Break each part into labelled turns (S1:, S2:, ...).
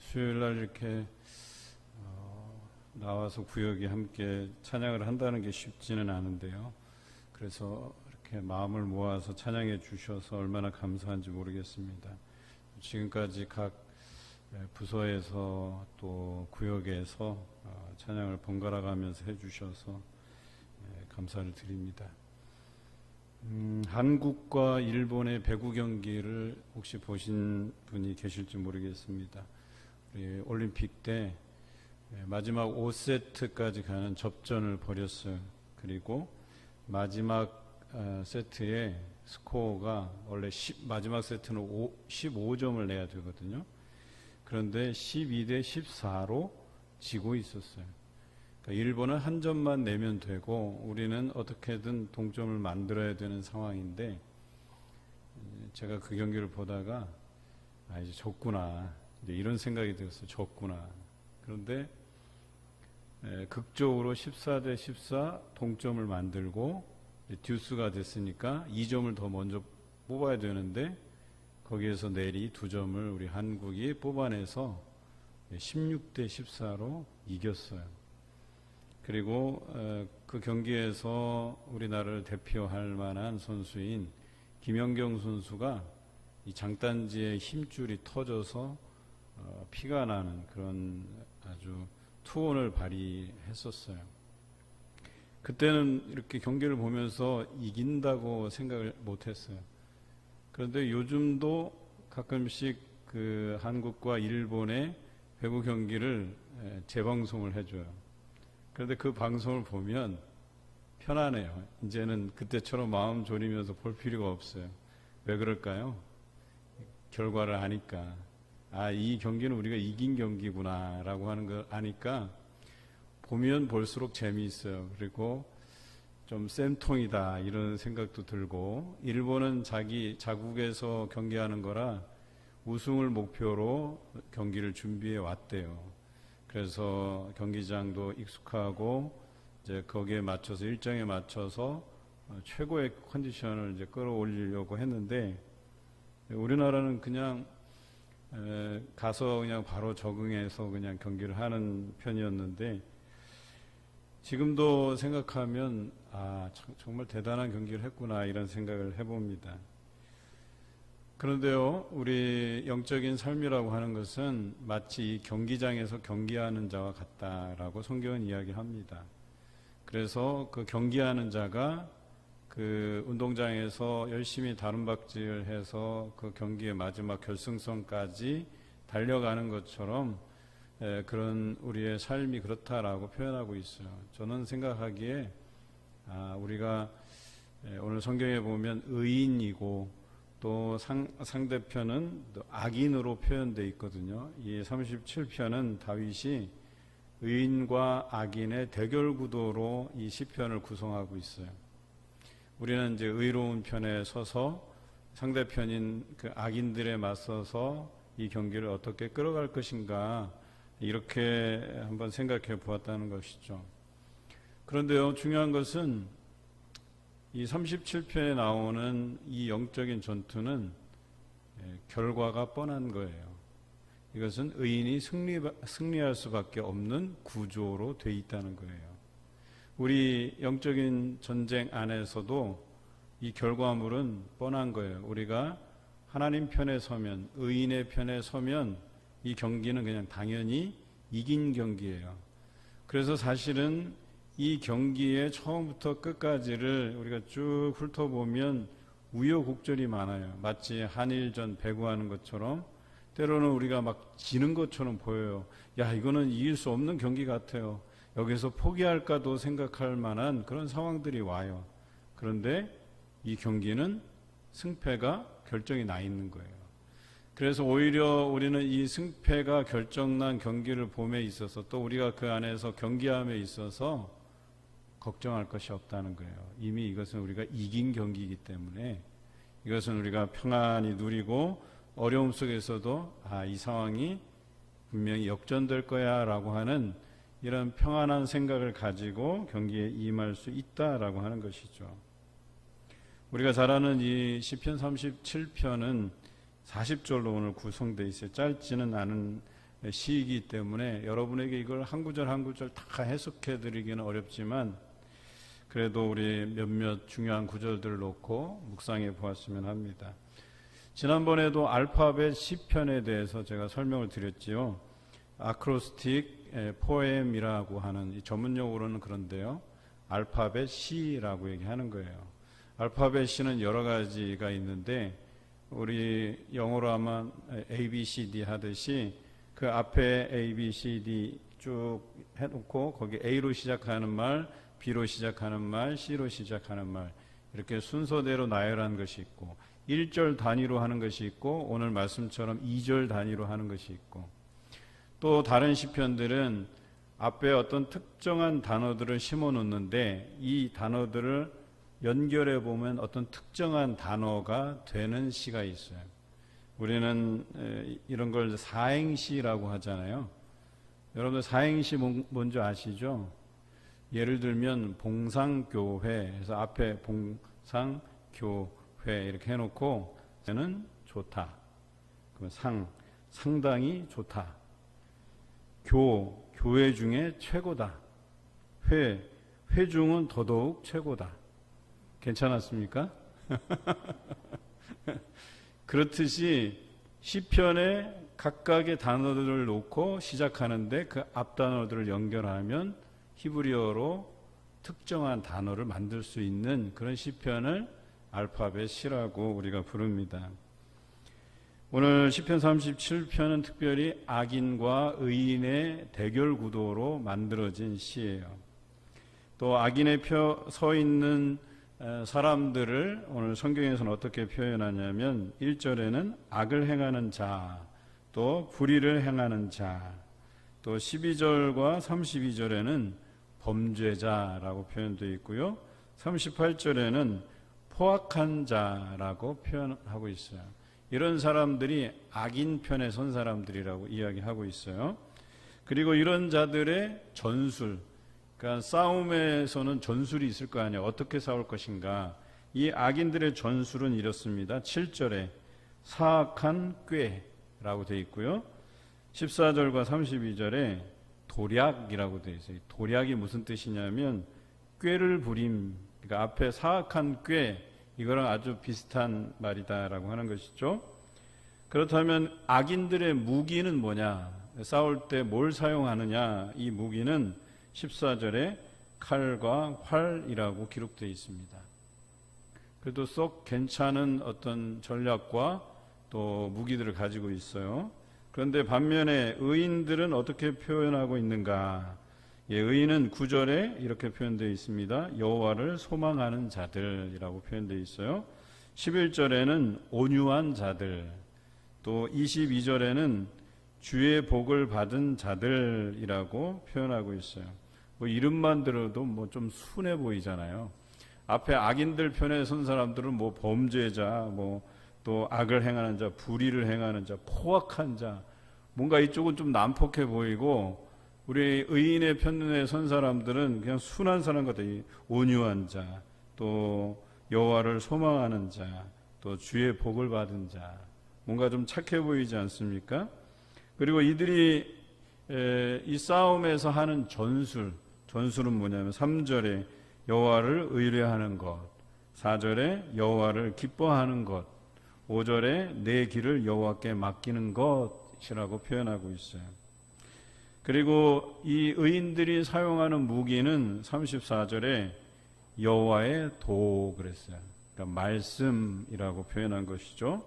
S1: 수요일 날 이렇게 나와서 구역이 함께 찬양을 한다는 게 쉽지는 않은데요. 그래서 이렇게 마음을 모아서 찬양해 주셔서 얼마나 감사한지 모르겠습니다. 지금까지 각 부서에서 또 구역에서 찬양을 번갈아 가면서 해 주셔서 감사를 드립니다. 한국과 일본의 배구 경기를 혹시 보신 분이 계실지 모르겠습니다. 우리 올림픽 때 마지막 5세트까지 가는 접전을 벌였어요. 그리고 마지막 세트의 스코어가 원래 마지막 세트는 15점을 내야 되거든요. 그런데 12대 14로 지고 있었어요. 그러니까 일본은 한 점만 내면 되고 우리는 어떻게든 동점을 만들어야 되는 상황인데, 제가 그 경기를 보다가 이제 졌구나, 이제 이런 생각이 들었어요. 졌구나. 그런데 극적으로 14대 14 동점을 만들고 듀스가 됐으니까 2점을 더 먼저 뽑아야 되는데, 거기에서 내리 2점을 우리 한국이 뽑아내서 16대 14로 이겼어요. 그리고 그 경기에서 우리나라를 대표할 만한 선수인 김연경 선수가 이 장단지의 힘줄이 터져서 피가 나는 그런 아주 투혼을 발휘했었어요. 그때는 이렇게 경기를 보면서 이긴다고 생각을 못했어요. 그런데 요즘도 가끔씩 그 한국과 일본의 배구 경기를 재방송을 해줘요. 그런데 그 방송을 보면 편안해요. 이제는 그때처럼 마음 졸이면서 볼 필요가 없어요. 왜 그럴까요? 결과를 아니까. 이 경기는 우리가 이긴 경기구나 라고 하는 걸 아니까 보면 볼수록 재미있어요. 그리고 좀 쌤통이다 이런 생각도 들고, 일본은 자기 자국에서 경기하는 거라 우승을 목표로 경기를 준비해 왔대요. 그래서 경기장도 익숙하고 이제 거기에 맞춰서, 일정에 맞춰서 최고의 컨디션을 이제 끌어올리려고 했는데, 우리나라는 그냥 가서 그냥 바로 적응해서 그냥 경기를 하는 편이었는데, 지금도 생각하면 정말 대단한 경기를 했구나 이런 생각을 해봅니다. 그런데요, 우리 영적인 삶이라고 하는 것은 마치 경기장에서 경기하는 자와 같다라고 성경은 이야기합니다. 그래서 그 경기하는 자가 그 운동장에서 열심히 다룬박질을 해서 그 경기의 마지막 결승선까지 달려가는 것처럼 그런 우리의 삶이 그렇다라고 표현하고 있어요. 저는 생각하기에 우리가 오늘 성경에 보면 의인이고 또 상대편은 또 악인으로 표현되어 있거든요. 이 37편은 다윗이 의인과 악인의 대결 구도로 이 시편을 구성하고 있어요. 우리는 이제 의로운 편에 서서 상대편인 그 악인들에 맞서서 이 경기를 어떻게 끌어갈 것인가, 이렇게 한번 생각해 보았다는 것이죠. 그런데요, 중요한 것은 이 37편에 나오는 이 영적인 전투는 결과가 뻔한 거예요. 이것은 의인이 승리할 수밖에 없는 구조로 돼 있다는 거예요. 우리 영적인 전쟁 안에서도 이 결과물은 뻔한 거예요. 우리가 하나님 편에 서면, 의인의 편에 서면 이 경기는 그냥 당연히 이긴 경기예요. 그래서 사실은 이 경기의 처음부터 끝까지를 우리가 쭉 훑어보면 우여곡절이 많아요. 마치 한일전 배구하는 것처럼 때로는 우리가 막 지는 것처럼 보여요. 이거는 이길 수 없는 경기 같아요. 여기서 포기할까도 생각할 만한 그런 상황들이 와요. 그런데 이 경기는 승패가 결정이 나 있는 거예요. 그래서 오히려 우리는 이 승패가 결정난 경기를 봄에 있어서, 또 우리가 그 안에서 경기함에 있어서 걱정할 것이 없다는 거예요. 이미 이것은 우리가 이긴 경기이기 때문에 이것은 우리가 평안히 누리고, 어려움 속에서도 이 상황이 분명히 역전될 거야 라고 하는 이런 평안한 생각을 가지고 경기에 임할 수 있다라고 하는 것이죠. 우리가 잘 아는 이 시편 37편은 40절로 오늘 구성되어 있어요. 짧지는 않은 시이기 때문에 여러분에게 이걸 한 구절 한 구절 다 해석해 드리기는 어렵지만 그래도 우리 몇몇 중요한 구절들을 놓고 묵상해 보았으면 합니다. 지난번에도 알파벳 시편에 대해서 제가 설명을 드렸지요. 아크로스틱 포엠이라고 하는 이 전문용어로는 그런데요. 알파벳 C라고 얘기하는 거예요. 알파벳 C는 여러 가지가 있는데 우리 영어로 하면 A, B, C, D 하듯이 그 앞에 A, B, C, D 쭉 해놓고 거기 A로 시작하는 말, B로 시작하는 말, C로 시작하는 말 이렇게 순서대로 나열한 것이 있고 1절 단위로 하는 것이 있고 오늘 말씀처럼 2절 단위로 하는 것이 있고 또 다른 시편들은 앞에 어떤 특정한 단어들을 심어 놓는데 이 단어들을 연결해 보면 어떤 특정한 단어가 되는 시가 있어요. 우리는 이런 걸 사행시라고 하잖아요. 여러분들 사행시 뭔지 아시죠? 예를 들면 봉상교회에서 앞에 봉상교회 이렇게 해놓고 는 좋다. 그러면 상당히 좋다. 교회 중에 최고다. 회중은 더더욱 최고다. 괜찮았습니까? 그렇듯이 시편에 각각의 단어들을 놓고 시작하는데 그 앞 단어들을 연결하면 히브리어로 특정한 단어를 만들 수 있는 그런 시편을 알파벳 C라고 우리가 부릅니다. 오늘 시편 37편은 특별히 악인과 의인의 대결 구도로 만들어진 시예요. 또 악인에 서 있는 사람들을 오늘 성경에서는 어떻게 표현하냐면 1절에는 악을 행하는 자, 또 불의를 행하는 자, 또 12절과 32절에는 범죄자라고 표현되어 있고요. 38절에는 포악한 자라고 표현하고 있어요. 이런 사람들이 악인 편에 선 사람들이라고 이야기하고 있어요. 그리고 이런 자들의 전술, 그러니까 싸움에서는 전술이 있을 거 아니에요. 어떻게 싸울 것인가. 이 악인들의 전술은 이렇습니다. 7절에 사악한 꾀라고 되어 있고요. 14절과 32절에 도략이라고 되어 있어요. 도략이 무슨 뜻이냐면 꾀를 부림, 그러니까 앞에 사악한 꾀, 이거랑 아주 비슷한 말이다라고 하는 것이죠. 그렇다면 악인들의 무기는 뭐냐? 싸울 때 뭘 사용하느냐? 이 무기는 14절에 칼과 활이라고 기록되어 있습니다. 그래도 썩 괜찮은 어떤 전략과 또 무기들을 가지고 있어요. 그런데 반면에 의인들은 어떻게 표현하고 있는가? 의인은 9절에 이렇게 표현되어 있습니다. 여호와를 소망하는 자들이라고 표현되어 있어요. 11절에는 온유한 자들, 또 22절에는 주의 복을 받은 자들이라고 표현하고 있어요. 뭐 이름만 들어도 뭐 좀 순해 보이잖아요. 앞에 악인들 편에 선 사람들은 뭐 범죄자, 뭐 또 악을 행하는 자, 불의를 행하는 자, 포악한 자, 뭔가 이쪽은 좀 난폭해 보이고 우리 의인의 편에 선 사람들은 그냥 순한 사람 같아요. 온유한 자, 또 여호와를 소망하는 자, 또 주의 복을 받은 자, 뭔가 좀 착해 보이지 않습니까? 그리고 이들이 이 싸움에서 하는 전술은 뭐냐면 3절에 여호와를 의뢰하는 것, 4절에 여호와를 기뻐하는 것, 5절에 내 길을 여호와께 맡기는 것이라고 표현하고 있어요. 그리고 이 의인들이 사용하는 무기는 34절에 여호와의 도 그랬어요. 그러니까 말씀이라고 표현한 것이죠.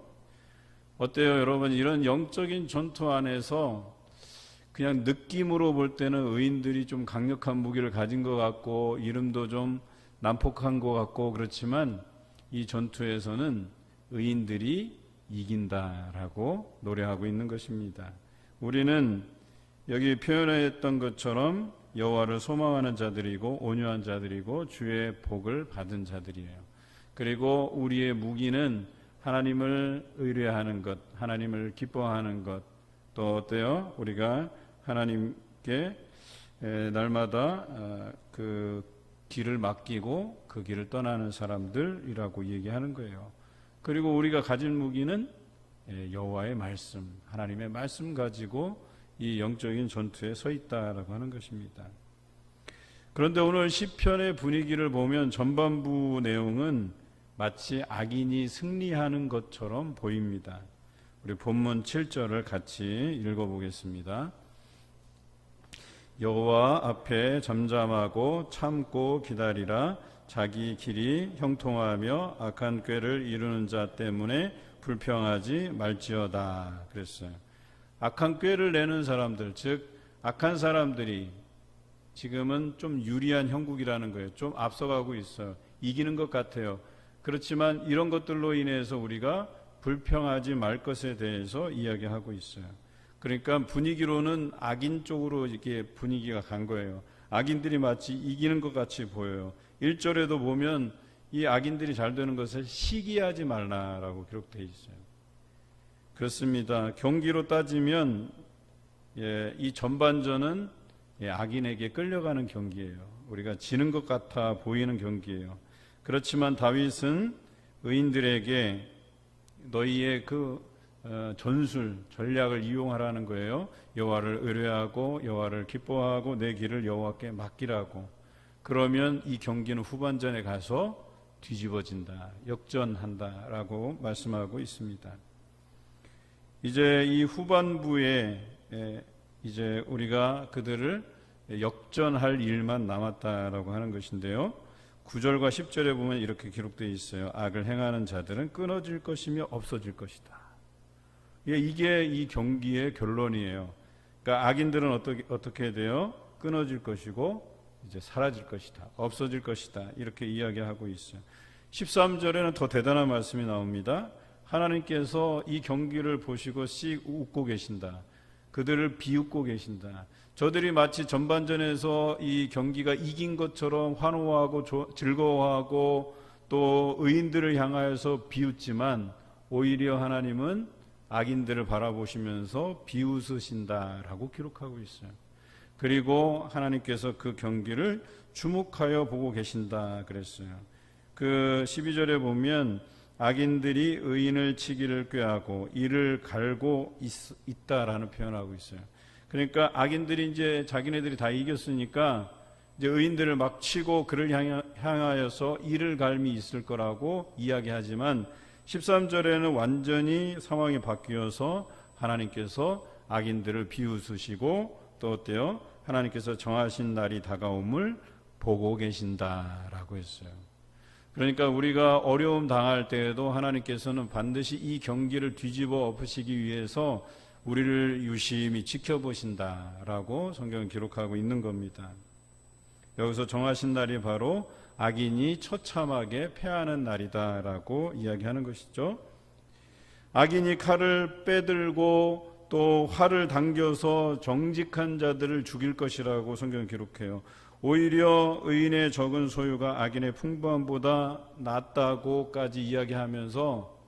S1: 어때요, 여러분? 이런 영적인 전투 안에서 그냥 느낌으로 볼 때는 의인들이 좀 강력한 무기를 가진 것 같고 이름도 좀 난폭한 것 같고 그렇지만 이 전투에서는 의인들이 이긴다라고 노래하고 있는 것입니다. 우리는 여기 표현했던 것처럼 여호와를 소망하는 자들이고 온유한 자들이고 주의 복을 받은 자들이에요. 그리고 우리의 무기는 하나님을 의뢰하는 것, 하나님을 기뻐하는 것, 또 어때요? 우리가 하나님께 날마다 그 길을 맡기고 그 길을 떠나는 사람들이라고 얘기하는 거예요. 그리고 우리가 가진 무기는 여호와의 말씀, 하나님의 말씀 가지고 이 영적인 전투에 서 있다라고 하는 것입니다. 그런데 오늘 시편의 분위기를 보면 전반부 내용은 마치 악인이 승리하는 것처럼 보입니다. 우리 본문 7절을 같이 읽어보겠습니다. 여호와 앞에 잠잠하고 참고 기다리라. 자기 길이 형통하며 악한 꾀를 이루는 자 때문에 불평하지 말지어다. 그랬어요. 악한 꾀를 내는 사람들, 즉 악한 사람들이 지금은 좀 유리한 형국이라는 거예요. 좀 앞서가고 있어요. 이기는 것 같아요. 그렇지만 이런 것들로 인해서 우리가 불평하지 말 것에 대해서 이야기하고 있어요. 그러니까 분위기로는 악인 쪽으로 이렇게 분위기가 간 거예요. 악인들이 마치 이기는 것 같이 보여요. 1절에도 보면 이 악인들이 잘 되는 것을 시기하지 말라라고 기록되어 있어요. 그렇습니다. 경기로 따지면 이 전반전은 악인에게 끌려가는 경기예요. 우리가 지는 것 같아 보이는 경기예요. 그렇지만 다윗은 의인들에게 너희의 그 전술, 전략을 이용하라는 거예요. 여호와를 의뢰하고 여호와를 기뻐하고 내 길을 여호와께 맡기라고. 그러면 이 경기는 후반전에 가서 뒤집어진다, 역전한다라고 말씀하고 있습니다. 이제 이 후반부에 이제 우리가 그들을 역전할 일만 남았다라고 하는 것인데요. 9절과 10절에 보면 이렇게 기록되어 있어요. 악을 행하는 자들은 끊어질 것이며 없어질 것이다. 이게 이 경기의 결론이에요. 그러니까 악인들은 어떻게 돼요? 끊어질 것이고 이제 사라질 것이다. 없어질 것이다. 이렇게 이야기하고 있어요. 13절에는 더 대단한 말씀이 나옵니다. 하나님께서 이 경기를 보시고 씩 웃고 계신다. 그들을 비웃고 계신다. 저들이 마치 전반전에서 이 경기가 이긴 것처럼 환호하고 즐거워하고 또 의인들을 향하여서 비웃지만 오히려 하나님은 악인들을 바라보시면서 비웃으신다라고 기록하고 있어요. 그리고 하나님께서 그 경기를 주목하여 보고 계신다 그랬어요. 그 12절에 보면 악인들이 의인을 치기를 꾀하고 이를 갈고 있다라는 표현하고 있어요. 그러니까 악인들이 이제 자기네들이 다 이겼으니까 이제 의인들을 막 치고 그를 향하여서 이를 갈미 있을 거라고 이야기하지만 13절에는 완전히 상황이 바뀌어서 하나님께서 악인들을 비웃으시고 또 어때요? 하나님께서 정하신 날이 다가옴을 보고 계신다라고 했어요. 그러니까 우리가 어려움 당할 때에도 하나님께서는 반드시 이 경기를 뒤집어 엎으시기 위해서 우리를 유심히 지켜보신다라고 성경은 기록하고 있는 겁니다. 여기서 정하신 날이 바로 악인이 처참하게 패하는 날이다라고 이야기하는 것이죠. 악인이 칼을 빼들고 또 활을 당겨서 정직한 자들을 죽일 것이라고 성경은 기록해요. 오히려 의인의 적은 소유가 악인의 풍부함보다 낫다고까지 이야기하면서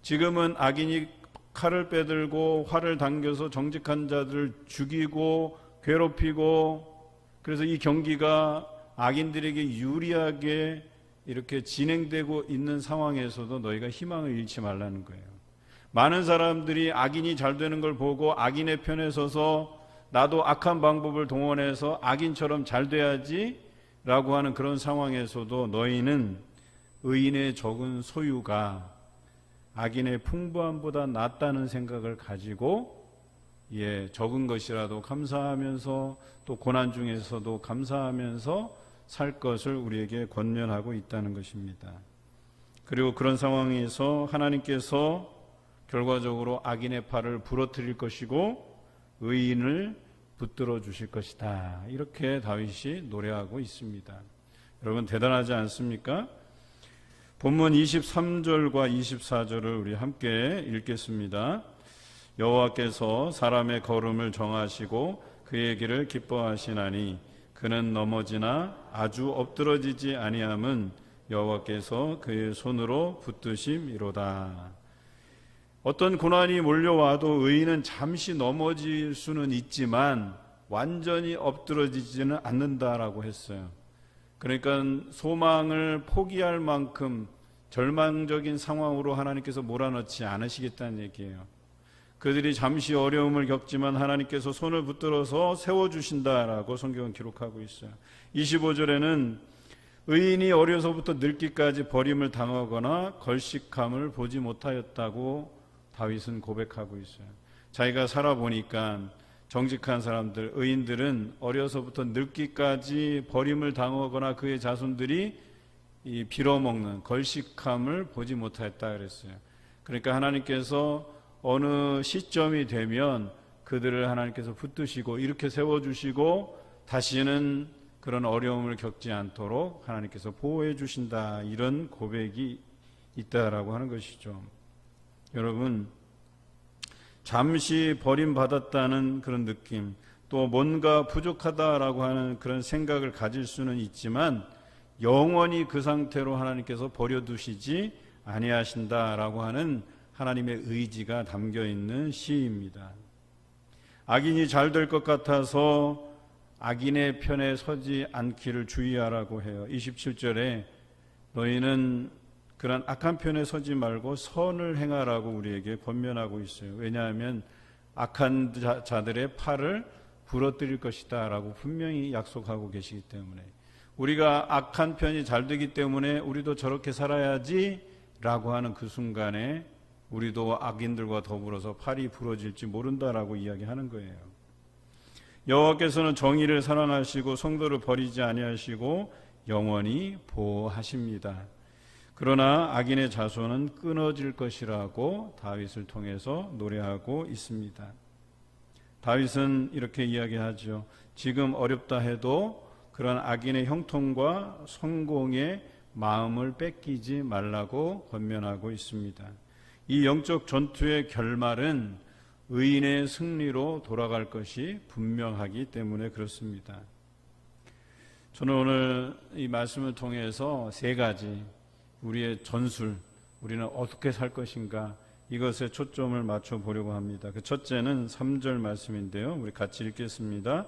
S1: 지금은 악인이 칼을 빼들고 활을 당겨서 정직한 자들을 죽이고 괴롭히고 그래서 이 경기가 악인들에게 유리하게 이렇게 진행되고 있는 상황에서도 너희가 희망을 잃지 말라는 거예요. 많은 사람들이 악인이 잘 되는 걸 보고 악인의 편에 서서 나도 악한 방법을 동원해서 악인처럼 잘 돼야지 라고 하는 그런 상황에서도 너희는 의인의 적은 소유가 악인의 풍부함보다 낫다는 생각을 가지고 적은 것이라도 감사하면서 또 고난 중에서도 감사하면서 살 것을 우리에게 권면하고 있다는 것입니다. 그리고 그런 상황에서 하나님께서 결과적으로 악인의 팔을 부러뜨릴 것이고 의인을 붙들어 주실 것이다. 이렇게 다윗이 노래하고 있습니다. 여러분 대단하지 않습니까? 본문 23절과 24절을 우리 함께 읽겠습니다. 여호와께서 사람의 걸음을 정하시고 그의 길을 기뻐하시나니 그는 넘어지나 아주 엎드러지지 아니함은 여호와께서 그의 손으로 붙드심이로다. 어떤 고난이 몰려와도 의인은 잠시 넘어질 수는 있지만 완전히 엎드러지지는 않는다라고 했어요. 그러니까 소망을 포기할 만큼 절망적인 상황으로 하나님께서 몰아넣지 않으시겠다는 얘기예요. 그들이 잠시 어려움을 겪지만 하나님께서 손을 붙들어서 세워주신다라고 성경은 기록하고 있어요. 25절에는 의인이 어려서부터 늙기까지 버림을 당하거나 걸식함을 보지 못하였다고 다윗은 고백하고 있어요. 자기가 살아보니까 정직한 사람들, 의인들은 어려서부터 늙기까지 버림을 당하거나 그의 자손들이 이 빌어먹는 걸식함을 보지 못하였다 그랬어요. 그러니까 하나님께서 어느 시점이 되면 그들을 하나님께서 붙드시고 이렇게 세워주시고 다시는 그런 어려움을 겪지 않도록 하나님께서 보호해 주신다, 이런 고백이 있다라고 하는 것이죠. 여러분, 잠시 버림받았다는 그런 느낌, 또 뭔가 부족하다라고 하는 그런 생각을 가질 수는 있지만 영원히 그 상태로 하나님께서 버려두시지 아니하신다라고 하는 하나님의 의지가 담겨있는 시입니다. 악인이 잘 될 것 같아서 악인의 편에 서지 않기를 주의하라고 해요. 27절에 너희는 그런 악한 편에 서지 말고 선을 행하라고 우리에게 권면하고 있어요. 왜냐하면 악한 자들의 팔을 부러뜨릴 것이다 라고 분명히 약속하고 계시기 때문에, 우리가 악한 편이 잘 되기 때문에 우리도 저렇게 살아야지 라고 하는 그 순간에 우리도 악인들과 더불어서 팔이 부러질지 모른다라고 이야기하는 거예요. 여호와께서는 정의를 사랑하시고 성도를 버리지 아니하시고 영원히 보호하십니다. 그러나 악인의 자손은 끊어질 것이라고 다윗을 통해서 노래하고 있습니다. 다윗은 이렇게 이야기하죠. 지금 어렵다 해도 그런 악인의 형통과 성공의 마음을 뺏기지 말라고 권면하고 있습니다. 이 영적 전투의 결말은 의인의 승리로 돌아갈 것이 분명하기 때문에 그렇습니다. 저는 오늘 이 말씀을 통해서 세 가지, 우리의 전술, 우리는 어떻게 살 것인가, 이것에 초점을 맞춰 보려고 합니다. 그 첫째는 3절 말씀인데요. 우리 같이 읽겠습니다.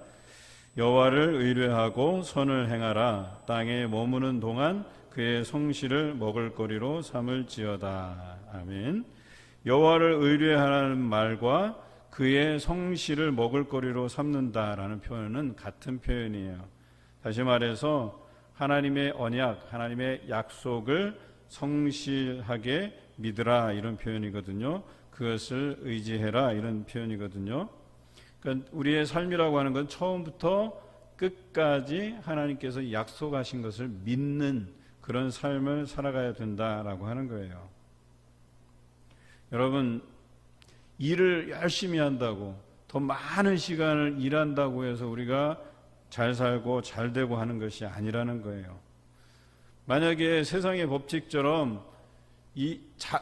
S1: 여호와를 의뢰하고 선을 행하라. 땅에 머무는 동안 그의 성실을 먹을거리로 삼을지어다. 아멘. 여호와를 의뢰하라는 말과 그의 성실을 먹을거리로 삼는다라는 표현은 같은 표현이에요. 다시 말해서 하나님의 언약, 하나님의 약속을 성실하게 믿으라, 이런 표현이거든요. 그것을 의지해라, 이런 표현이거든요. 그러니까 우리의 삶이라고 하는 건 처음부터 끝까지 하나님께서 약속하신 것을 믿는 그런 삶을 살아가야 된다라고 하는 거예요. 여러분, 일을 열심히 한다고, 더 많은 시간을 일한다고 해서 우리가 잘 살고 잘 되고 하는 것이 아니라는 거예요. 만약에 세상의 법칙처럼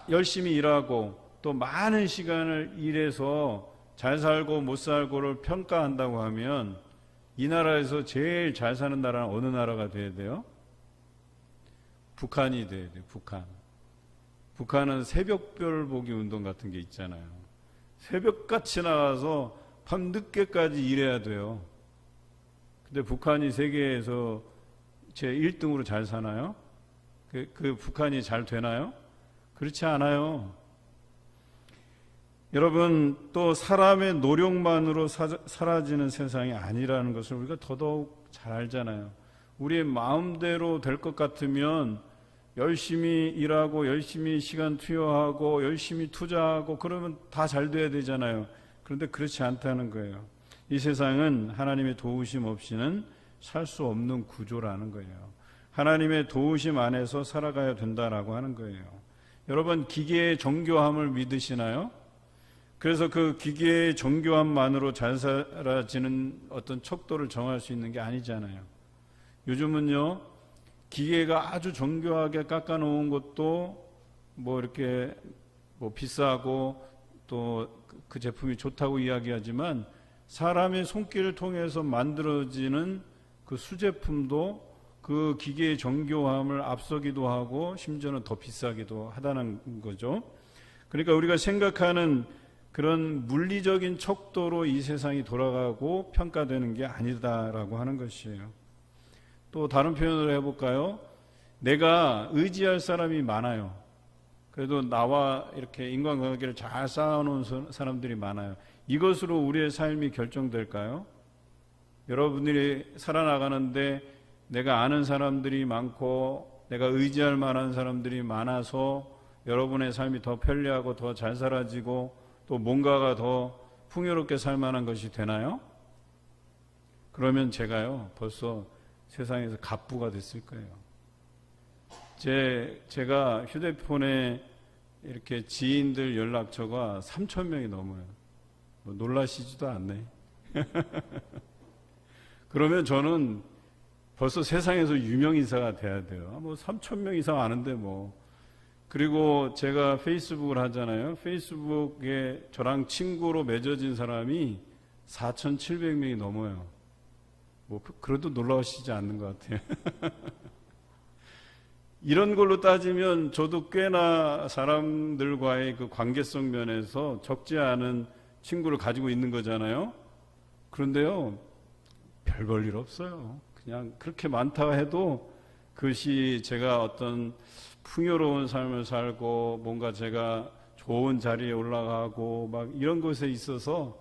S1: 열심히 일하고 또 많은 시간을 일해서 잘 살고 못 살고를 평가한다고 하면 이 나라에서 제일 잘 사는 나라는 어느 나라가 돼야 돼요? 북한이 돼야 돼요. 북한은 새벽별 보기 운동 같은 게 있잖아요. 새벽같이 나가서 밤 늦게까지 일해야 돼요. 근데 북한이 세계에서 제 1등으로 잘 사나요? 그 북한이 잘 되나요? 그렇지 않아요. 여러분, 또 사람의 노력만으로 사라지는 세상이 아니라는 것을 우리가 더더욱 잘 알잖아요. 우리의 마음대로 될 것 같으면 열심히 일하고 열심히 시간 투여하고 열심히 투자하고 그러면 다 잘 돼야 되잖아요. 그런데 그렇지 않다는 거예요. 이 세상은 하나님의 도우심 없이는 살 수 없는 구조라는 거예요. 하나님의 도우심 안에서 살아가야 된다라고 하는 거예요. 여러분, 기계의 정교함을 믿으시나요? 그래서 그 기계의 정교함만으로 잘 살아지는 어떤 척도를 정할 수 있는 게 아니잖아요. 요즘은요, 기계가 아주 정교하게 깎아놓은 것도 이렇게 비싸고 또 그 제품이 좋다고 이야기하지만 사람의 손길을 통해서 만들어지는 그 수제품도 그 기계의 정교함을 앞서기도 하고 심지어는 더 비싸기도 하다는 거죠. 그러니까 우리가 생각하는 그런 물리적인 척도로 이 세상이 돌아가고 평가되는 게 아니다라고 하는 것이에요. 또 다른 표현을 해볼까요? 내가 의지할 사람이 많아요. 그래도 나와 이렇게 인간관계를 잘 쌓아놓은 사람들이 많아요. 이것으로 우리의 삶이 결정될까요? 여러분들이 살아나가는데 내가 아는 사람들이 많고 내가 의지할 만한 사람들이 많아서 여러분의 삶이 더 편리하고 더 잘 살아지고 또 뭔가가 더 풍요롭게 살 만한 것이 되나요? 그러면 제가요 벌써 세상에서 갑부가 됐을 거예요. 제가 휴대폰에 이렇게 지인들 연락처가 3,000명이 넘어요. 뭐 놀라시지도 않네. 그러면 저는 벌써 세상에서 유명인사가 돼야 돼요. 뭐 3,000명 이상 아는데 뭐. 그리고 제가 페이스북을 하잖아요. 페이스북에 저랑 친구로 맺어진 사람이 4,700명이 넘어요. 뭐 그래도 놀라시지 않는 것 같아요. 이런 걸로 따지면 저도 꽤나 사람들과의 그 관계성 면에서 적지 않은 친구를 가지고 있는 거잖아요. 그런데요, 별 볼 일 없어요. 그냥 그렇게 많다 해도 그것이 제가 어떤 풍요로운 삶을 살고 뭔가 제가 좋은 자리에 올라가고 막 이런 것에 있어서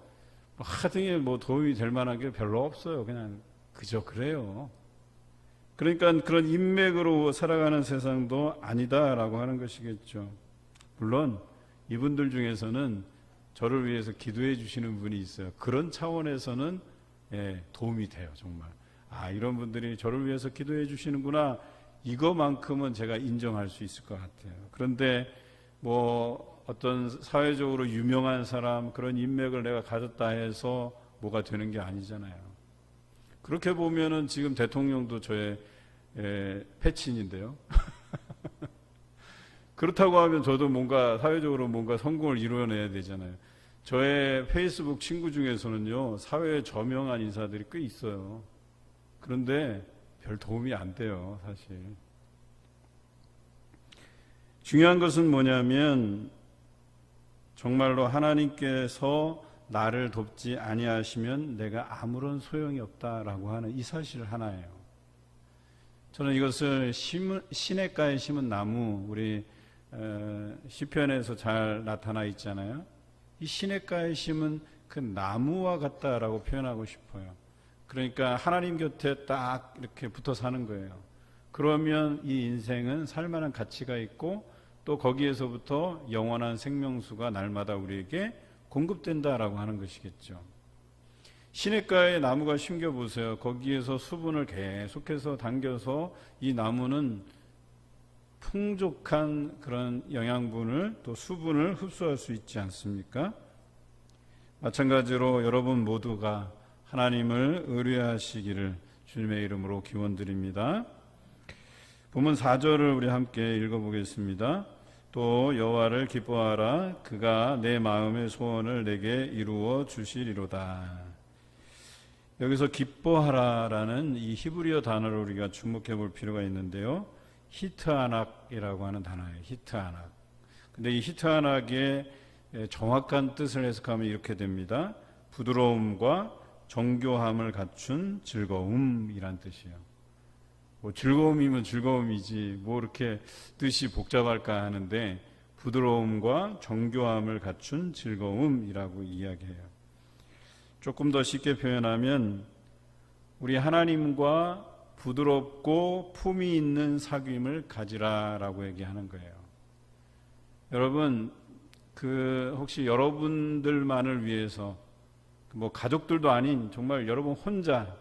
S1: 하등에 뭐 도움이 될 만한 게 별로 없어요. 그냥 그저 그래요. 그러니까 그런 인맥으로 살아가는 세상도 아니다라고 하는 것이겠죠. 물론 이분들 중에서는 저를 위해서 기도해 주시는 분이 있어요. 그런 차원에서는 도움이 돼요. 정말. 이런 분들이 저를 위해서 기도해 주시는구나. 이거만큼은 제가 인정할 수 있을 것 같아요. 그런데 뭐 어떤 사회적으로 유명한 사람 그런 인맥을 내가 가졌다 해서 뭐가 되는 게 아니잖아요. 그렇게 보면은 지금 대통령도 저의 패친인데요. 그렇다고 하면 저도 뭔가 사회적으로 뭔가 성공을 이루어내야 되잖아요. 저의 페이스북 친구 중에서는요, 사회에 저명한 인사들이 꽤 있어요. 그런데 별 도움이 안 돼요, 사실. 중요한 것은 뭐냐면 정말로 하나님께서 나를 돕지 아니하시면 내가 아무런 소용이 없다라고 하는 이 사실 하나예요. 저는 이것을 시냇가에 심은 나무, 우리 시편에서 잘 나타나 있잖아요. 이 시냇가에 심은 그 나무와 같다라고 표현하고 싶어요. 그러니까 하나님 곁에 딱 이렇게 붙어 사는 거예요. 그러면 이 인생은 살만한 가치가 있고 또 거기에서부터 영원한 생명수가 날마다 우리에게 공급된다라고 하는 것이겠죠. 시냇가에 나무가 심겨 보세요. 거기에서 수분을 계속해서 당겨서 이 나무는 풍족한 그런 영양분을 또 수분을 흡수할 수 있지 않습니까? 마찬가지로 여러분 모두가 하나님을 의뢰하시기를 주님의 이름으로 기원드립니다. 본문 4절을 우리 함께 읽어보겠습니다. 또 여호와를 기뻐하라. 그가 내 마음의 소원을 내게 이루어 주시리로다. 여기서 기뻐하라라는 이 히브리어 단어를 우리가 주목해 볼 필요가 있는데요. 히트아낙이라고 하는 단어예요. 히트아낙. 근데 이 히트아낙의 정확한 뜻을 해석하면 이렇게 됩니다. 부드러움과 정교함을 갖춘 즐거움이란 뜻이에요. 뭐 즐거움이면 즐거움이지 뭐 이렇게 뜻이 복잡할까 하는데 부드러움과 정교함을 갖춘 즐거움이라고 이야기해요. 조금 더 쉽게 표현하면 우리 하나님과 부드럽고 품이 있는 사귐을 가지라라고 얘기하는 거예요. 여러분, 혹시 여러분들만을 위해서 뭐 가족들도 아닌 정말 여러분 혼자,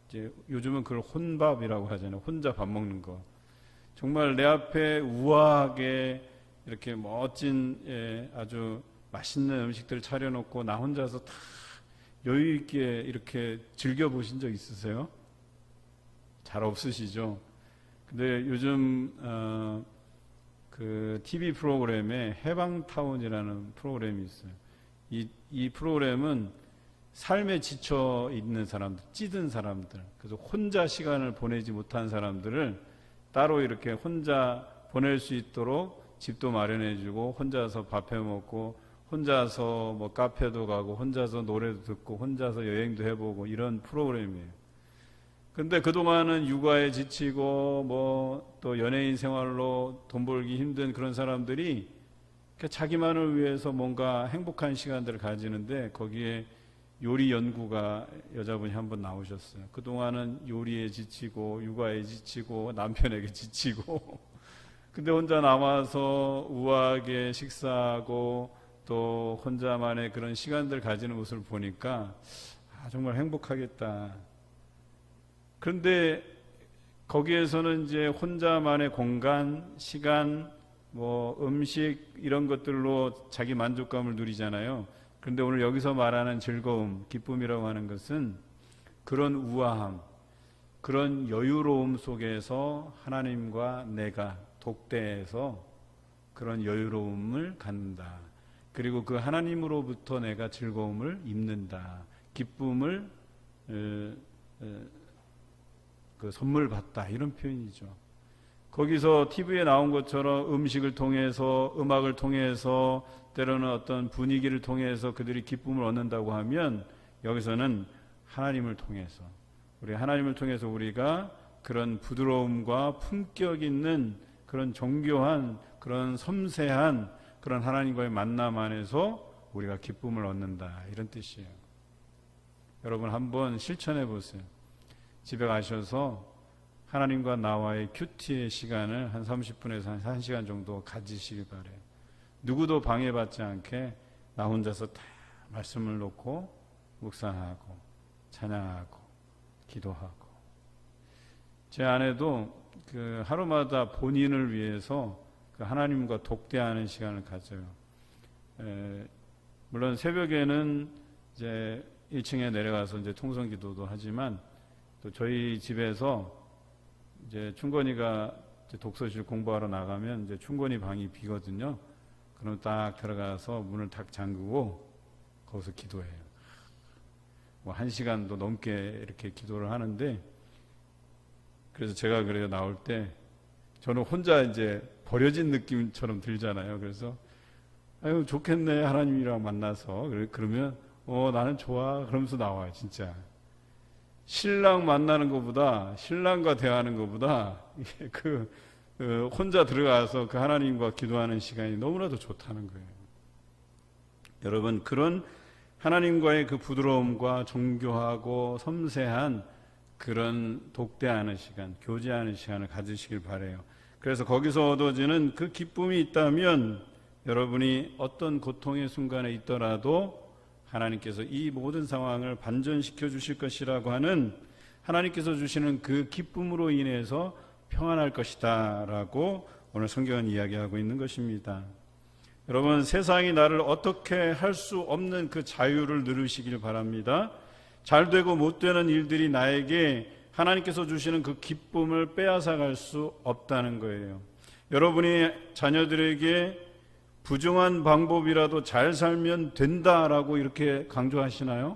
S1: 이제 요즘은 그걸 혼밥이라고 하잖아요. 혼자 밥 먹는 거. 정말 내 앞에 우아하게 이렇게 멋진 아주 맛있는 음식들을 차려놓고 나 혼자서 다 여유 있게 이렇게 즐겨보신 적 있으세요? 잘 없으시죠? 근데 요즘 그 TV 프로그램에 해방타운이라는 프로그램이 있어요. 이 프로그램은 삶에 지쳐 있는 사람들, 찌든 사람들, 그래서 혼자 시간을 보내지 못한 사람들을 따로 이렇게 혼자 보낼 수 있도록 집도 마련해주고 혼자서 밥 해먹고 혼자서 뭐 카페도 가고 혼자서 노래도 듣고 혼자서 여행도 해보고 이런 프로그램이에요. 근데 그동안은 육아에 지치고 뭐 또 연예인 생활로 돈 벌기 힘든 그런 사람들이 그러니까 자기만을 위해서 뭔가 행복한 시간들을 가지는데 거기에 요리 연구가 여자분이 한번 나오셨어요. 그동안은 요리에 지치고 육아에 지치고 남편에게 지치고 근데 혼자 남아서 우아하게 식사하고 또 혼자만의 그런 시간들 가지는 모습을 보니까 정말 행복하겠다. 그런데 거기에서는 이제 혼자만의 공간, 시간, 음식 이런 것들로 자기 만족감을 누리잖아요. 그런데 오늘 여기서 말하는 즐거움, 기쁨이라고 하는 것은 그런 우아함, 그런 여유로움 속에서 하나님과 내가 독대해서 그런 여유로움을 갖는다. 그리고 그 하나님으로부터 내가 즐거움을 입는다. 기쁨을 그 선물 받다. 이런 표현이죠. 거기서 TV에 나온 것처럼 음식을 통해서, 음악을 통해서, 때로는 어떤 분위기를 통해서 그들이 기쁨을 얻는다고 하면 여기서는 하나님을 통해서, 우리 하나님을 통해서 우리가 그런 부드러움과 품격 있는 그런 정교한, 그런 섬세한 그런 하나님과의 만남 안에서 우리가 기쁨을 얻는다. 이런 뜻이에요. 여러분 한번 실천해 보세요. 집에 가셔서 하나님과 나와의 큐티의 시간을 한 30분에서 한 1시간 정도 가지시길 바래요. 누구도 방해받지 않게 나 혼자서 다 말씀을 놓고 묵상하고 찬양하고 기도하고. 제 아내도 그 하루마다 본인을 위해서 그 하나님과 독대하는 시간을 가져요. 물론 새벽에는 이제 1층에 내려가서 이제 통성 기도도 하지만 또 저희 집에서 이제 충건이가 이제 독서실 공부하러 나가면 이제 충건이 방이 비거든요. 그럼 딱 들어가서 문을 탁 잠그고 거기서 기도해요. 1시간도 넘게 이렇게 기도를 하는데, 그래서 제가 그래요, 나올 때 저는 혼자 이제 버려진 느낌처럼 들잖아요. 그래서 아유 좋겠네, 하나님이랑 만나서. 그러면 나는 좋아, 그러면서 나와요. 진짜 신랑 만나는 것보다, 신랑과 대화하는 것보다 혼자 들어가서 그 하나님과 기도하는 시간이 너무나도 좋다는 거예요. 여러분, 그런 하나님과의 그 부드러움과 정교하고 섬세한 그런 독대하는 시간, 교제하는 시간을 가지시길 바라요. 그래서 거기서 얻어지는 그 기쁨이 있다면 여러분이 어떤 고통의 순간에 있더라도 하나님께서 이 모든 상황을 반전시켜 주실 것이라고 하는, 하나님께서 주시는 그 기쁨으로 인해서 평안할 것이다 라고 오늘 성경은 이야기하고 있는 것입니다. 여러분, 세상이 나를 어떻게 할 수 없는 그 자유를 누리시길 바랍니다. 잘 되고 못 되는 일들이 나에게 하나님께서 주시는 그 기쁨을 빼앗아갈 수 없다는 거예요. 여러분이 자녀들에게 부정한 방법이라도 잘 살면 된다라고 이렇게 강조하시나요?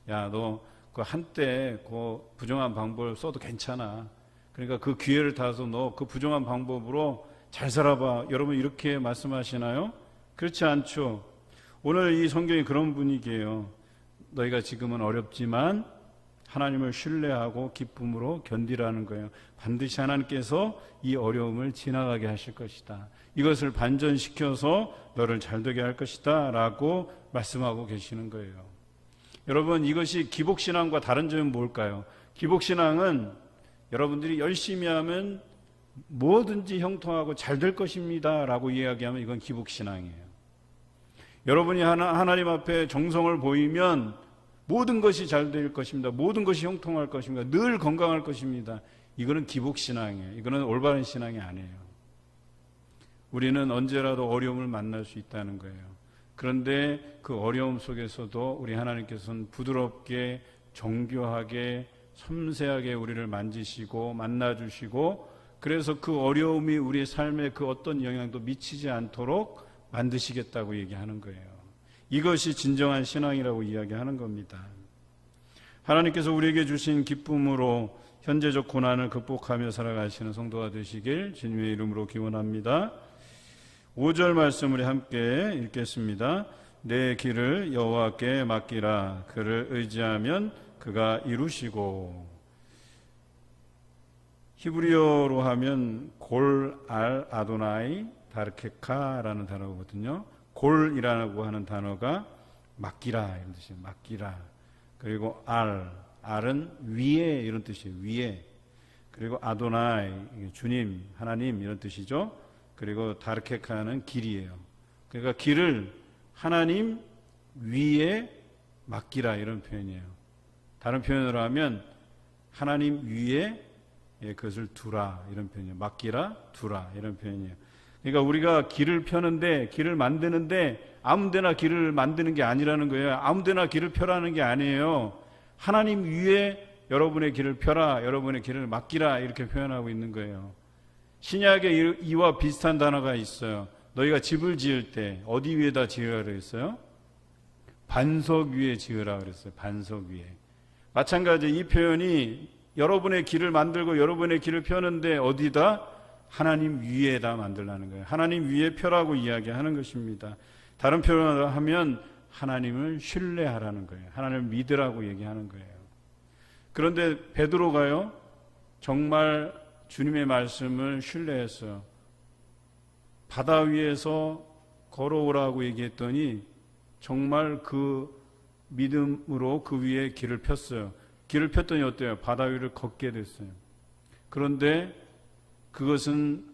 S1: 야, 너 그 한때 그 부정한 방법을 써도 괜찮아. 그러니까 그 기회를 타서 너 그 부정한 방법으로 잘 살아봐. 여러분 이렇게 말씀하시나요? 그렇지 않죠. 오늘 이 성경이 그런 분위기예요. 너희가 지금은 어렵지만 하나님을 신뢰하고 기쁨으로 견디라는 거예요. 반드시 하나님께서 이 어려움을 지나가게 하실 것이다. 이것을 반전시켜서 너를 잘되게 할 것이다 라고 말씀하고 계시는 거예요. 여러분, 이것이 기복신앙과 다른 점은 뭘까요? 기복신앙은 여러분들이 열심히 하면 뭐든지 형통하고 잘 될 것입니다 라고 이야기하면 이건 기복신앙이에요. 여러분이 하나님 앞에 정성을 보이면 모든 것이 잘 될 것입니다. 모든 것이 형통할 것입니다. 늘 건강할 것입니다. 이거는 기복신앙이에요. 이거는 올바른 신앙이 아니에요. 우리는 언제라도 어려움을 만날 수 있다는 거예요. 그런데 그 어려움 속에서도 우리 하나님께서는 부드럽게, 정교하게, 섬세하게 우리를 만지시고 만나주시고, 그래서 그 어려움이 우리의 삶에 그 어떤 영향도 미치지 않도록 만드시겠다고 얘기하는 거예요. 이것이 진정한 신앙이라고 이야기하는 겁니다. 하나님께서 우리에게 주신 기쁨으로 현재적 고난을 극복하며 살아가시는 성도가 되시길 주님의 이름으로 기원합니다. 5절 말씀 우리 함께 읽겠습니다. 내 길을 여호와께 맡기라. 그를 의지하면 그가 이루시고. 히브리어로 하면 골 알 아도나이 다르케카라는 단어거든요. 골이라고 하는 단어가 맡기라 이런 뜻이에요. 맡기라. 그리고 알은 위에 이런 뜻이에요. 위에. 그리고 아도나이 주님, 하나님 이런 뜻이죠. 그리고 다르케카는 길이에요. 그러니까 길을 하나님 위에 맡기라 이런 표현이에요. 다른 표현으로 하면 하나님 위에 그것을 두라 이런 표현이에요. 맡기라, 두라 이런 표현이에요. 그러니까 우리가 길을 펴는데, 길을 만드는데 아무데나 길을 만드는 게 아니라는 거예요. 아무데나 길을 펴라는 게 아니에요. 하나님 위에 여러분의 길을 펴라, 여러분의 길을 맡기라 이렇게 표현하고 있는 거예요. 신약에 이와 비슷한 단어가 있어요. 너희가 집을 지을 때 어디 위에다 지으라 그랬어요? 반석 위에 지으라 그랬어요. 반석 위에. 마찬가지 이 표현이 여러분의 길을 만들고 여러분의 길을 펴는데 어디다? 하나님 위에다 만들라는 거예요. 하나님 위에 펴라고 이야기하는 것입니다. 다른 표현으로 하면 하나님을 신뢰하라는 거예요. 하나님을 믿으라고 얘기하는 거예요. 그런데 베드로가요, 정말 주님의 말씀을 신뢰했어요. 바다 위에서 걸어오라고 얘기했더니 정말 그 믿음으로 그 위에 길을 폈어요. 길을 폈더니 어때요? 바다 위를 걷게 됐어요. 그런데 그것은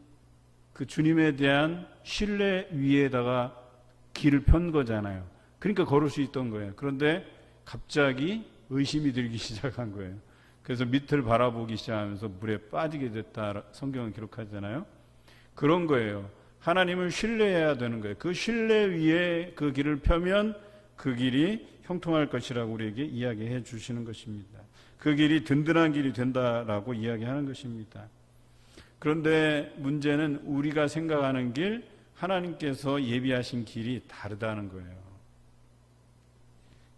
S1: 그 주님에 대한 신뢰 위에다가 길을 편 거잖아요. 그러니까 걸을 수 있던 거예요. 그런데 갑자기 의심이 들기 시작한 거예요. 그래서 밑을 바라보기 시작하면서 물에 빠지게 됐다 성경은 기록하잖아요. 그런 거예요. 하나님을 신뢰해야 되는 거예요. 그 신뢰 위에 그 길을 펴면 그 길이 형통할 것이라고 우리에게 이야기해 주시는 것입니다. 그 길이 든든한 길이 된다라고 이야기하는 것입니다. 그런데 문제는 우리가 생각하는 길, 하나님께서 예비하신 길이 다르다는 거예요.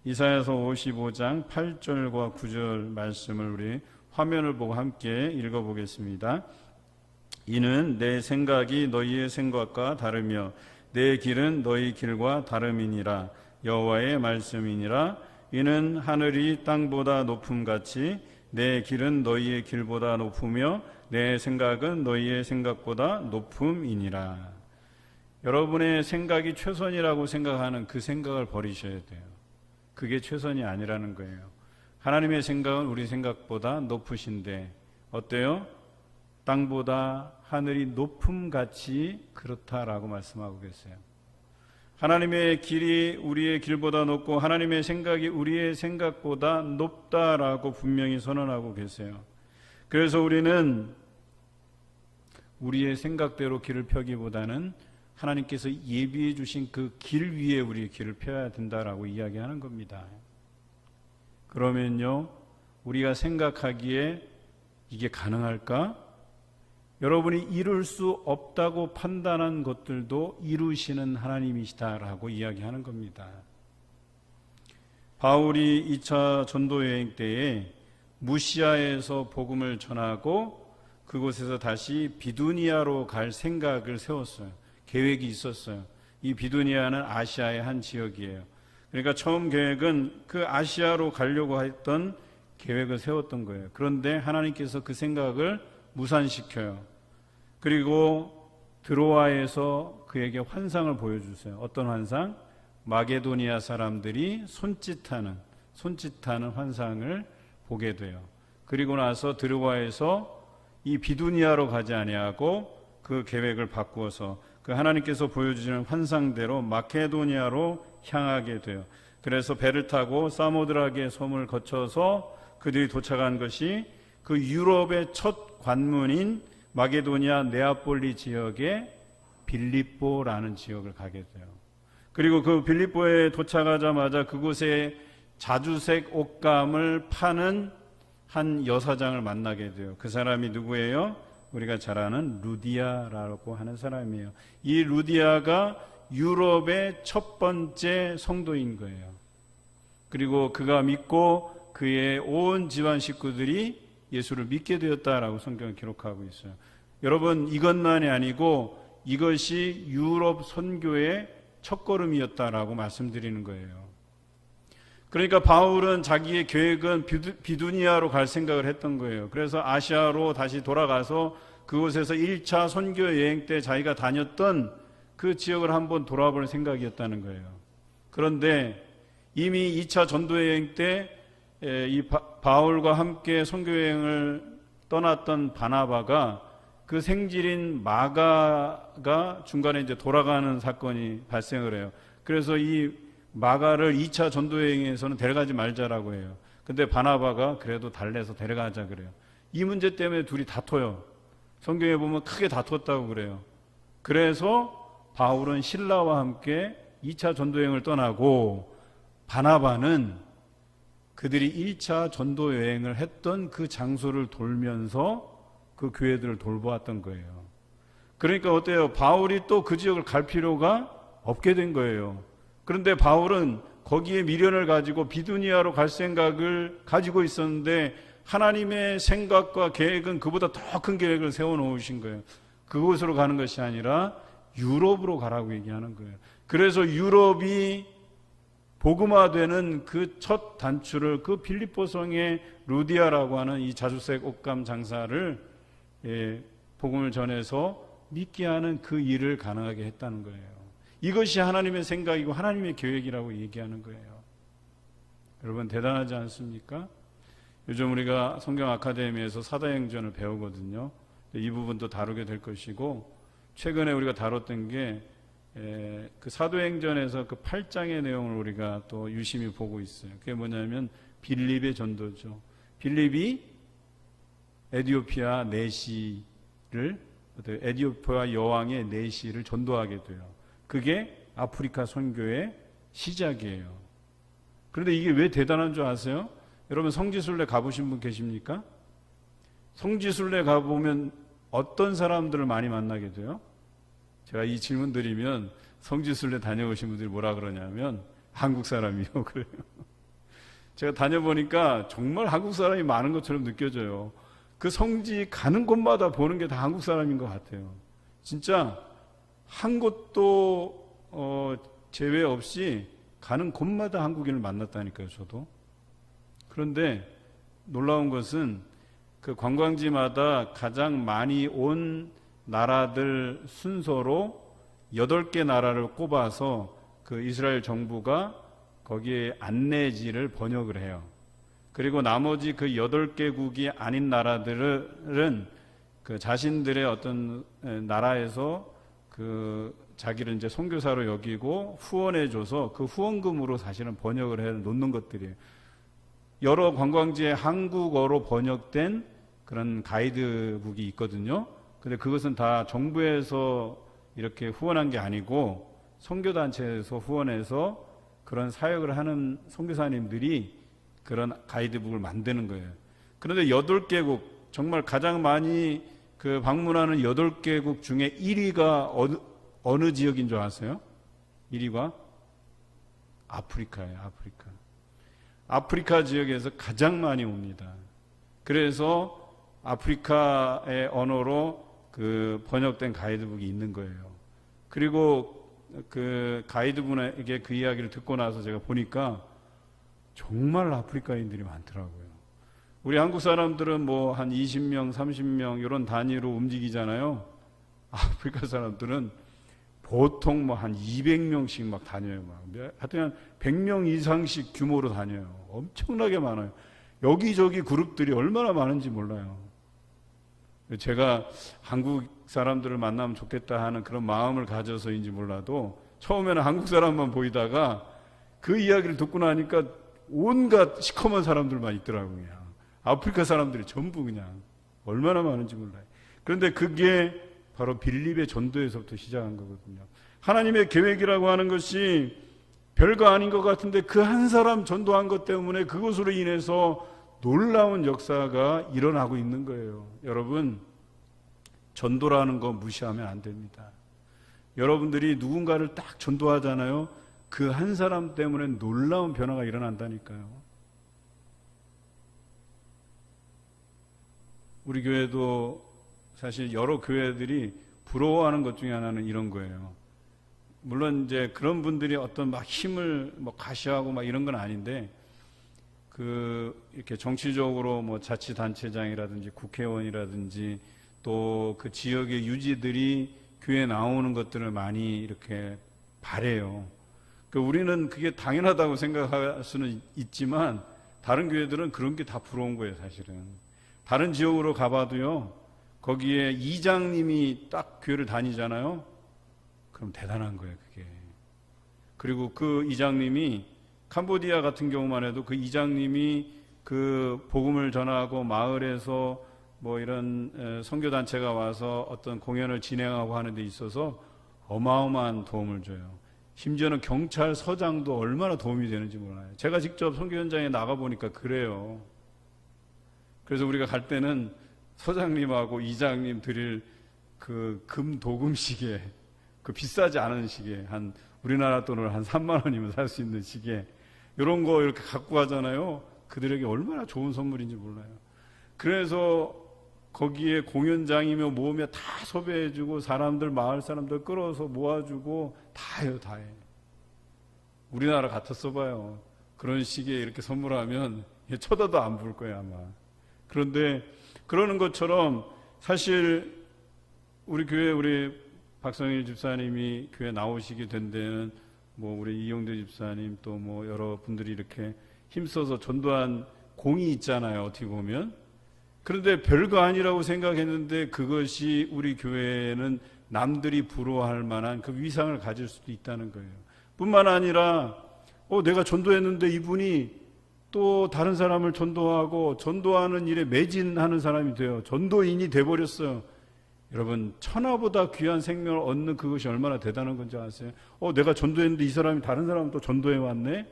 S1: 이사야서 55장 8절과 9절 말씀을 우리 화면을 보고 함께 읽어보겠습니다. 이는 내 생각이 너희의 생각과 다르며 내 길은 너희 길과 다름이니라. 여호와의 말씀이니라. 이는 하늘이 땅보다 높음같이 내 길은 너희의 길보다 높으며 내 생각은 너희의 생각보다 높음이니라. 여러분의 생각이 최선이라고 생각하는 그 생각을 버리셔야 돼요. 그게 최선이 아니라는 거예요. 하나님의 생각은 우리 생각보다 높으신데 어때요? 땅보다 하늘이 높음같이 그렇다라고 말씀하고 계세요. 하나님의 길이 우리의 길보다 높고 하나님의 생각이 우리의 생각보다 높다라고 분명히 선언하고 계세요. 그래서 우리는 우리의 생각대로 길을 펴기보다는 하나님께서 예비해 주신 그 길 위에 우리의 길을 펴야 된다라고 이야기하는 겁니다. 그러면요, 우리가 생각하기에 이게 가능할까? 여러분이 이룰 수 없다고 판단한 것들도 이루시는 하나님이시다라고 이야기하는 겁니다. 바울이 2차 전도여행 때에 무시아에서 복음을 전하고 그곳에서 다시 비두니아로 갈 생각을 세웠어요. 계획이 있었어요. 이 비두니아는 아시아의 한 지역이에요. 그러니까 처음 계획은 그 아시아로 가려고 했던 계획을 세웠던 거예요. 그런데 하나님께서 그 생각을 무산시켜요. 그리고 드로아에서 그에게 환상을 보여주세요. 어떤 환상? 마게도니아 사람들이 손짓하는 환상을 보게 돼요. 그리고 나서 드로아에서 이 비두니아로 가지 아니하고 그 계획을 바꾸어서 그 하나님께서 보여주시는 환상대로 마케도니아로 향하게 돼요. 그래서 배를 타고 사모드라게 섬을 거쳐서 그들이 도착한 것이 그 유럽의 첫 관문인 마게도니아 네아폴리 지역의 빌립보라는 지역을 가게 돼요. 그리고 그 빌립보에 도착하자마자 그곳에 자주색 옷감을 파는 한 여사장을 만나게 돼요. 그 사람이 누구예요? 우리가 잘 아는 루디아라고 하는 사람이에요. 이 루디아가 유럽의 첫 번째 성도인 거예요. 그리고 그가 믿고 그의 온 집안 식구들이 예수를 믿게 되었다라고 성경을 기록하고 있어요. 여러분, 이것만이 아니고 이것이 유럽 선교의 첫걸음이었다라고 말씀드리는 거예요. 그러니까 바울은 자기의 계획은 비두니아로 갈 생각을 했던 거예요. 그래서 아시아로 다시 돌아가서 그곳에서 1차 선교 여행 때 자기가 다녔던 그 지역을 한번 돌아볼 생각이었다는 거예요. 그런데 이미 2차 전도 여행 때 이 바울과 함께 선교 여행을 떠났던 바나바가 그 생질인 마가가 중간에 이제 돌아가는 사건이 발생을 해요. 그래서 이 마가를 2차 전도 여행에서는 데려가지 말자라고 해요. 근데 바나바가 그래도 달래서 데려가자 그래요. 이 문제 때문에 둘이 다퉈요. 성경에 보면 크게 다퉜다고 그래요. 그래서 바울은 실라와 함께 2차 전도 여행을 떠나고 바나바는 그들이 1차 전도 여행을 했던 그 장소를 돌면서 그 교회들을 돌보았던 거예요. 그러니까 어때요? 바울이 또 그 지역을 갈 필요가 없게 된 거예요. 그런데 바울은 거기에 미련을 가지고 비두니아로 갈 생각을 가지고 있었는데 하나님의 생각과 계획은 그보다 더 큰 계획을 세워놓으신 거예요. 그곳으로 가는 것이 아니라 유럽으로 가라고 얘기하는 거예요. 그래서 유럽이 복음화되는 그 첫 단추를 그 빌립보성의 루디아라고 하는 이 자주색 옷감 장사를 복음을 전해서 믿게 하는 그 일을 가능하게 했다는 거예요. 이것이 하나님의 생각이고 하나님의 계획이라고 얘기하는 거예요. 여러분 대단하지 않습니까? 요즘 우리가 성경 아카데미에서 사도행전을 배우거든요. 이 부분도 다루게 될 것이고 최근에 우리가 다뤘던 게 그 사도행전에서 그 8장의 내용을 우리가 또 유심히 보고 있어요. 그게 뭐냐면 빌립의 전도죠. 빌립이 에디오피아 내시를 에디오피아 여왕의 내시를 전도하게 돼요. 그게 아프리카 선교의 시작이에요. 그런데 이게 왜 대단한 줄 아세요? 여러분 성지순례 가보신 분 계십니까? 성지순례 가보면 어떤 사람들을 많이 만나게 돼요? 제가 이 질문 드리면 성지순례 다녀오신 분들이 뭐라 그러냐면 한국 사람이요 그래요. 제가 다녀보니까 정말 한국 사람이 많은 것처럼 느껴져요. 그 성지 가는 곳마다 보는 게 다 한국 사람인 것 같아요. 진짜 한 곳도 제외 없이 가는 곳마다 한국인을 만났다니까요, 저도. 그런데 놀라운 것은 그 관광지마다 가장 많이 온 나라들 순서로 8개 나라를 꼽아서 그 이스라엘 정부가 거기에 안내지를 번역을 해요. 그리고 나머지 그 8개국이 아닌 나라들은 그 자신들의 어떤 나라에서 그 자기를 이제 선교사로 여기고 후원해줘서 그 후원금으로 사실은 번역을 해 놓는 것들이에요. 여러 관광지에 한국어로 번역된 그런 가이드북이 있거든요. 근데 그것은 다 정부에서 이렇게 후원한 게 아니고 선교단체에서 후원해서 그런 사역을 하는 선교사님들이 그런 가이드북을 만드는 거예요. 그런데 8개국, 정말 가장 많이 그 방문하는 8개국 중에 1위가 어느 지역인 줄 아세요? 1위가 아프리카예요. 아프리카 지역에서 가장 많이 옵니다. 그래서 아프리카의 언어로 그 번역된 가이드북이 있는 거예요. 그리고 그 가이드분에게 그 이야기를 듣고 나서 제가 보니까 정말 아프리카인들이 많더라고요. 우리 한국 사람들은 뭐 한 20명, 30명 이런 단위로 움직이잖아요. 아프리카 사람들은 보통 뭐 한 200명씩 막 다녀요. 하여튼 한 100명 이상씩 규모로 다녀요. 엄청나게 많아요. 여기저기 그룹들이 얼마나 많은지 몰라요. 제가 한국 사람들을 만나면 좋겠다 하는 그런 마음을 가져서인지 몰라도 처음에는 한국 사람만 보이다가 그 이야기를 듣고 나니까 온갖 시커먼 사람들만 있더라고요. 그냥. 아프리카 사람들이 전부 그냥 얼마나 많은지 몰라요. 그런데 그게 바로 빌립의 전도에서부터 시작한 거거든요. 하나님의 계획이라고 하는 것이 별거 아닌 것 같은데 그 한 사람 전도한 것 때문에 그것으로 인해서 놀라운 역사가 일어나고 있는 거예요. 여러분, 전도라는 거 무시하면 안 됩니다. 여러분들이 누군가를 딱 전도하잖아요. 그 한 사람 때문에 놀라운 변화가 일어난다니까요. 우리 교회도 사실 여러 교회들이 부러워하는 것 중에 하나는 이런 거예요. 물론 이제 그런 분들이 어떤 막 힘을 뭐 가시하고 막 이런 건 아닌데 이렇게 정치적으로 뭐 자치단체장이라든지 국회의원이라든지 또 그 지역의 유지들이 교회에 나오는 것들을 많이 이렇게 바래요. 그러니까 우리는 그게 당연하다고 생각할 수는 있지만 다른 교회들은 그런 게 다 부러운 거예요, 사실은. 다른 지역으로 가봐도요, 거기에 이장님이 딱 교회를 다니잖아요. 그럼 대단한 거예요, 그게. 그리고 그 이장님이 캄보디아 같은 경우만 해도 그 이장님이 그 복음을 전하고 마을에서 뭐 이런 선교단체가 와서 어떤 공연을 진행하고 하는 데 있어서 어마어마한 도움을 줘요. 심지어는 경찰서장도 얼마나 도움이 되는지 몰라요. 제가 직접 선교 현장에 나가보니까 그래요. 그래서 우리가 갈 때는 서장님하고 이장님 드릴 그 금 도금 시계, 그 비싸지 않은 시계, 한 우리나라 돈으로 한 3만 원이면 살 수 있는 시계, 이런 거 이렇게 갖고 가잖아요. 그들에게 얼마나 좋은 선물인지 몰라요. 그래서 거기에 공연장이며 뭐며 다 섭외해주고 사람들, 마을 사람들 끌어서 모아주고 다 해요, 다 해. 우리나라 같았어 봐요. 그런 시기에 이렇게 선물하면 쳐다도 안 볼 거예요, 아마. 그런데 그러는 것처럼 사실 우리 교회, 우리 박성일 집사님이 교회 나오시게 된 데는 뭐 우리 이용대 집사님 또 뭐 여러 분들이 이렇게 힘써서 전도한 공이 있잖아요, 어떻게 보면. 그런데 별거 아니라고 생각했는데 그것이 우리 교회에는 남들이 부러워할 만한 그 위상을 가질 수도 있다는 거예요. 뿐만 아니라 내가 전도했는데 이분이 또 다른 사람을 전도하고 전도하는 일에 매진하는 사람이 돼요. 전도인이 돼버렸어요. 여러분, 천하보다 귀한 생명을 얻는 그것이 얼마나 대단한 건지 아세요? 내가 전도했는데 이 사람이 다른 사람을 또 전도해 왔네?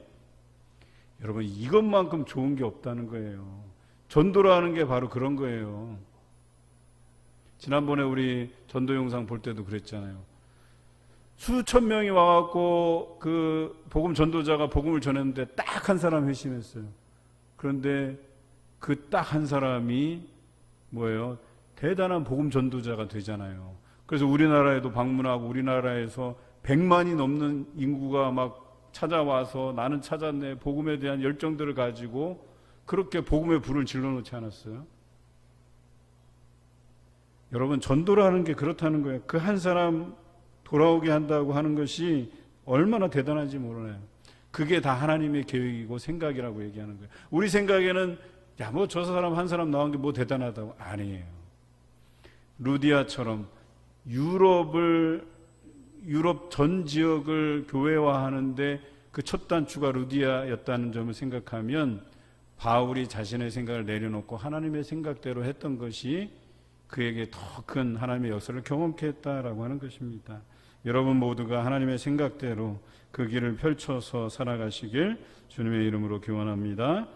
S1: 여러분, 이것만큼 좋은 게 없다는 거예요. 전도라는 게 바로 그런 거예요. 지난번에 우리 전도 영상 볼 때도 그랬잖아요. 수천 명이 와갖고 그 복음 전도자가 복음을 전했는데 딱 한 사람 회심했어요. 그런데 그 딱 한 사람이 뭐예요? 대단한 복음 전도자가 되잖아요. 그래서 우리나라에도 방문하고 우리나라에서 100만이 넘는 인구가 막 찾아와서 나는 찾았네, 복음에 대한 열정들을 가지고 그렇게 복음의 불을 질러놓지 않았어요? 여러분, 전도라는 게 그렇다는 거예요. 그 한 사람 돌아오게 한다고 하는 것이 얼마나 대단한지 모르나요? 그게 다 하나님의 계획이고 생각이라고 얘기하는 거예요. 우리 생각에는 뭐 저 사람 한 사람 나온 게 뭐 대단하다고. 아니에요. 루디아처럼 유럽 전 지역을 교회화하는데 그 첫 단추가 루디아였다는 점을 생각하면 바울이 자신의 생각을 내려놓고 하나님의 생각대로 했던 것이 그에게 더 큰 하나님의 역사를 경험케 했다라고 하는 것입니다. 여러분 모두가 하나님의 생각대로 그 길을 펼쳐서 살아가시길 주님의 이름으로 기원합니다.